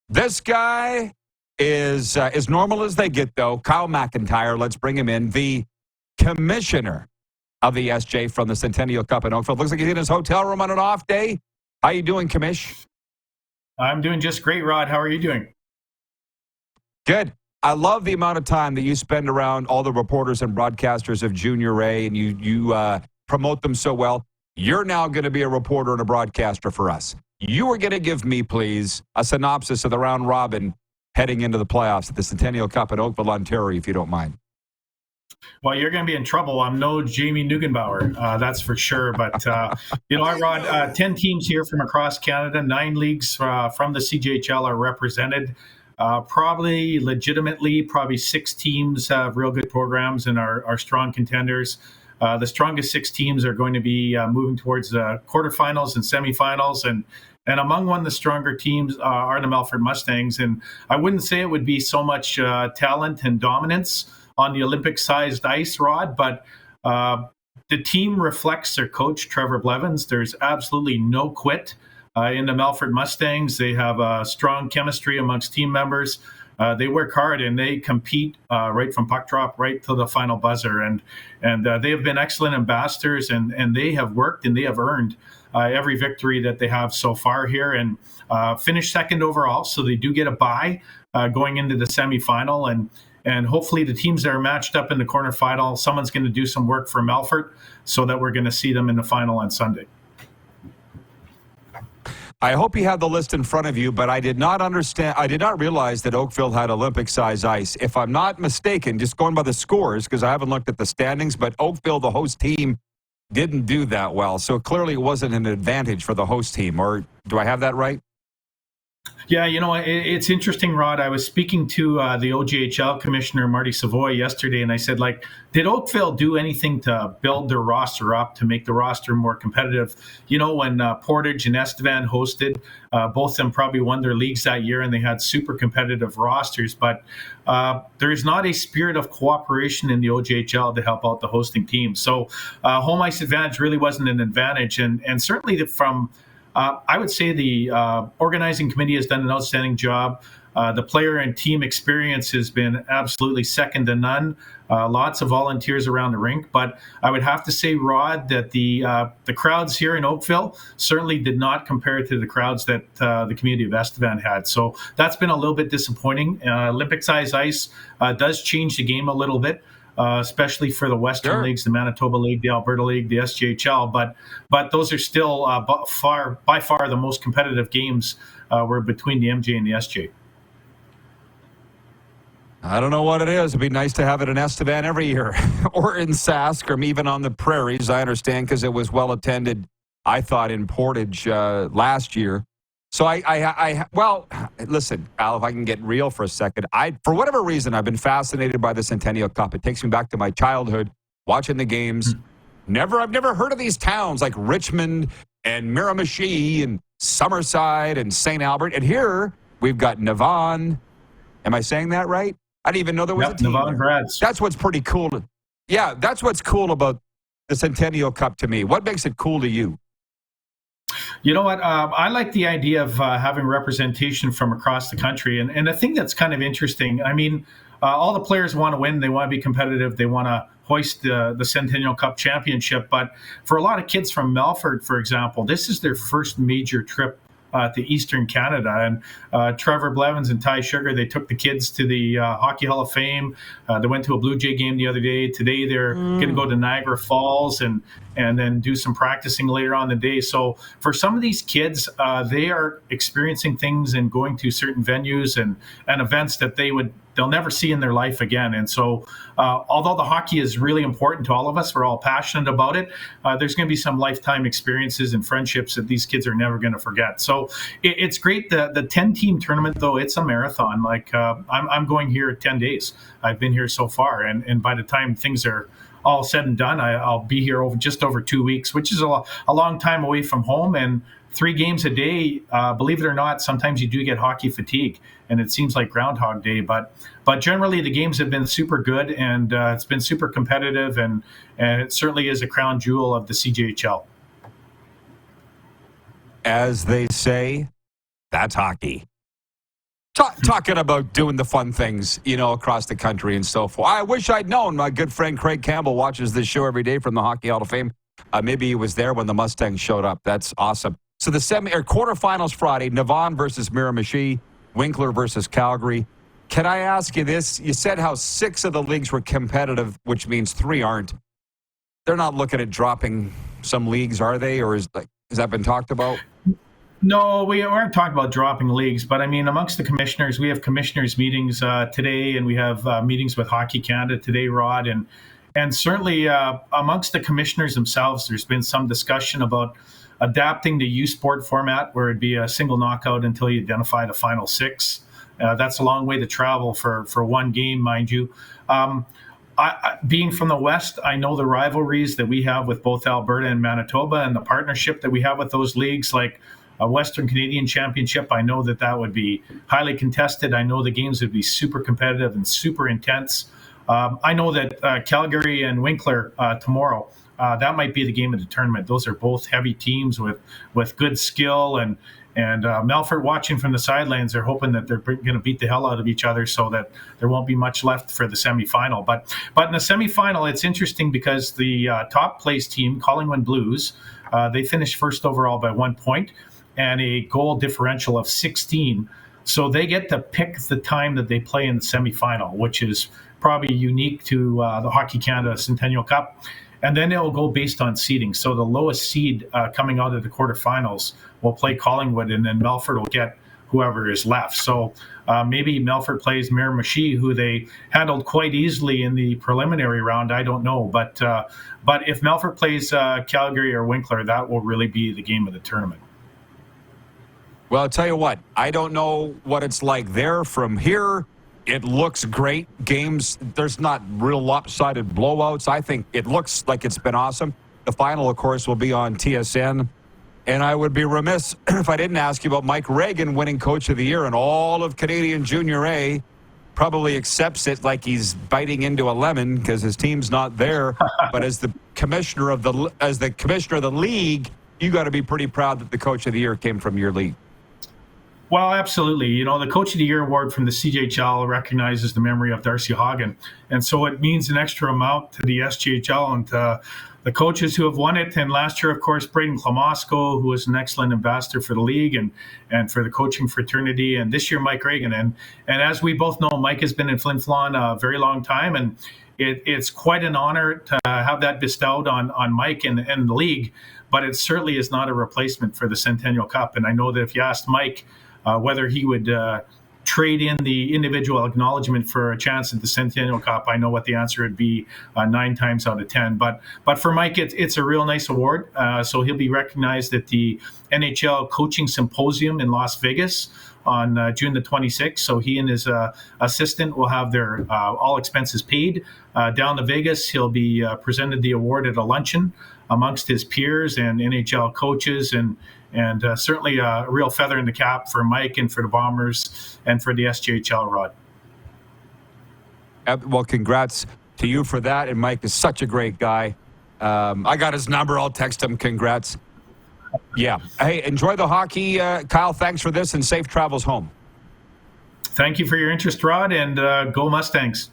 This guy is as normal as they get, though. Kyle McIntyre, let's bring him in. The commissioner of the SJ from the Centennial Cup in Oakville. Looks like he's in his hotel room on an off day. How you doing, Commish? I'm doing just great, Rod. How are you doing? Good. I love the amount of time that you spend around all the reporters and broadcasters of Junior A, and you promote them so well. You're now going to be a reporter and a broadcaster for us. You are going to give me, please, a synopsis of the round robin heading into the playoffs at the Centennial Cup in Oakville, Ontario, if you don't mind. Well, you're going to be in trouble. I'm no Jamie Nugenbauer, that's for sure. But, Rod, 10 teams here from across Canada, 9 leagues from the SJHL are represented. Probably 6 teams have real good programs and are strong contenders. The strongest 6 teams are going to be moving towards the quarterfinals and semifinals. And among the stronger teams are the Melfort Mustangs. And I wouldn't say it would be so much talent and dominance on the Olympic-sized ice, Rod, but the team reflects their coach, Trevor Blevins. There's absolutely no quit in the Melfort Mustangs. They have a strong chemistry amongst team members. They work hard and they compete right from puck drop right to the final buzzer. And they have been excellent ambassadors, and they have worked and they have earned every victory that they have so far here, and finished second overall. So they do get a bye going into the semifinal, and hopefully the teams that are matched up in the quarterfinal, someone's going to do some work for Melfort so that we're going to see them in the final on Sunday. I hope you have the list in front of you, but I did not realize that Oakville had Olympic-size ice. If I'm not mistaken, just going by the scores, because I haven't looked at the standings, but Oakville, the host team, didn't do that well. So clearly it wasn't an advantage for the host team. Or do I have that right? Yeah, it's interesting, Rod. I was speaking to the OJHL commissioner, Marty Savoy, yesterday, and I said, did Oakville do anything to build their roster up, to make the roster more competitive? When Portage and Estevan hosted, both of them probably won their leagues that year, and they had super competitive rosters. But there is not a spirit of cooperation in the OJHL to help out the hosting team. So home ice advantage really wasn't an advantage. And certainly I would say the organizing committee has done an outstanding job. The player and team experience has been absolutely second to none. Lots of volunteers around the rink. But I would have to say, Rod, that the crowds here in Oakville certainly did not compare to the crowds that the community of Estevan had. So that's been a little bit disappointing. Olympic-sized ice does change the game a little bit. Especially for the Western leagues, the Manitoba League, the Alberta League, the SJHL, but those are still by far the most competitive games were between the MJ and the SJ. I don't know what it is. It'd be nice to have it in Estevan every year, or in Sask, or even on the prairies. I understand, because it was well attended, I thought, in Portage last year. So well, listen, Al, if I can get real for a second, for whatever reason, I've been fascinated by the Centennial Cup. It takes me back to my childhood, watching the games. I've never heard of these towns like Richmond and Miramichi and Summerside and St. Albert. And here we've got Navan. Am I saying that right? I didn't even know there was a team. Navan grads. That's what's pretty cool. That's what's cool about the Centennial Cup to me. What makes it cool to you? You know what? I like the idea of having representation from across the country. And the thing that's kind of interesting, all the players want to win. They want to be competitive. They want to hoist the Centennial Cup championship. But for a lot of kids from Melfort, for example, this is their first major trip to Eastern Canada. And Trevor Blevins and Ty Sugar, they took the kids to the Hockey Hall of Fame. They went to a Blue Jay game the other day. Today they're going to go to Niagara Falls and then do some practicing later on in the day. So for some of these kids, they are experiencing things and going to certain venues and events that they'll never see in their life again. And so although the hockey is really important to all of us, we're all passionate about it, there's going to be some lifetime experiences and friendships that these kids are never going to forget. So it's great. The 10-team tournament, though, it's a marathon. I'm going here 10 days. I've been here so far. And by the time things are all said and done, I'll be here just over 2 weeks, which is a long time away from home. And 3 games a day, believe it or not, sometimes you do get hockey fatigue, and it seems like Groundhog Day. But generally, the games have been super good, and it's been super competitive, and it certainly is a crown jewel of the CJHL. As they say, that's hockey. Talking about doing the fun things, across the country and so forth. I wish I'd known. My good friend Craig Campbell watches this show every day from the Hockey Hall of Fame. Maybe he was there when the Mustangs showed up. That's awesome. So the quarterfinals Friday, Navon versus Miramichi, Winkler versus Calgary. Can I ask you this? You said how 6 of the leagues were competitive, which means 3 aren't. They're not looking at dropping some leagues, are they? Or has that been talked about? No, we aren't talking about dropping leagues, but I mean, amongst the commissioners, we have commissioners meetings today, and we have meetings with Hockey Canada today, Rod, and certainly amongst the commissioners themselves, there's been some discussion about adapting the U Sport format, where it'd be a single knockout until you identify the final 6. That's a long way to travel for one game, mind you. Being from the West, I know the rivalries that we have with both Alberta and Manitoba, and the partnership that we have with those leagues, like a Western Canadian Championship. I know that would be highly contested. I know the games would be super competitive and super intense. I know that Calgary and Winkler tomorrow, that might be the game of the tournament. Those are both heavy teams with good skill, and Melfort, watching from the sidelines, they're hoping that they're going to beat the hell out of each other so that there won't be much left for the semifinal. But in the semifinal, it's interesting because the top place team, Collingwood Blues, they finished first overall by 1 point and a goal differential of 16. So they get to pick the time that they play in the semifinal, which is probably unique to the Hockey Canada Centennial Cup. And then it will go based on seeding. So the lowest seed coming out of the quarterfinals will play Collingwood, and then Melfort will get whoever is left. So maybe Melfort plays Miramichi, who they handled quite easily in the preliminary round. I don't know. But if Melfort plays Calgary or Winkler, that will really be the game of the tournament. Well, I'll tell you what, I don't know what it's like there. From here, it looks great. Games, there's not real lopsided blowouts. I think it looks like it's been awesome. The final, of course, will be on TSN. And I would be remiss if I didn't ask you about Mike Reagan winning Coach of the Year, and all of Canadian Junior A probably accepts it like he's biting into a lemon because his team's not there. But as the commissioner of the league, you got to be pretty proud that the Coach of the Year came from your league. Well, absolutely. The Coach of the Year award from the SJHL recognizes the memory of Darcy Hagen. And so it means an extra amount to the SJHL and to the coaches who have won it. And last year, of course, Braden Klamosko, who was an excellent ambassador for the league and for the coaching fraternity. And this year, Mike Reagan. And as we both know, Mike has been in Flin Flon a very long time. And it's quite an honor to have that bestowed on Mike and the league. But it certainly is not a replacement for the Centennial Cup. And I know that if you asked Mike whether he would trade in the individual acknowledgement for a chance at the Centennial Cup, I know what the answer would be 9 times out of 10. But for Mike, it's a real nice award. So he'll be recognized at the NHL Coaching Symposium in Las Vegas on June the 26th. So he and his assistant will have their all expenses paid down to Vegas. He'll be presented the award at a luncheon amongst his peers and NHL coaches, and certainly a real feather in the cap for Mike and for the Bombers and for the SJHL, Rod. Well, congrats to you for that. And Mike is such a great guy. I got his number. I'll text him. Congrats. Yeah. Hey, enjoy the hockey. Kyle, thanks for this, and safe travels home. Thank you for your interest, Rod, and go Mustangs.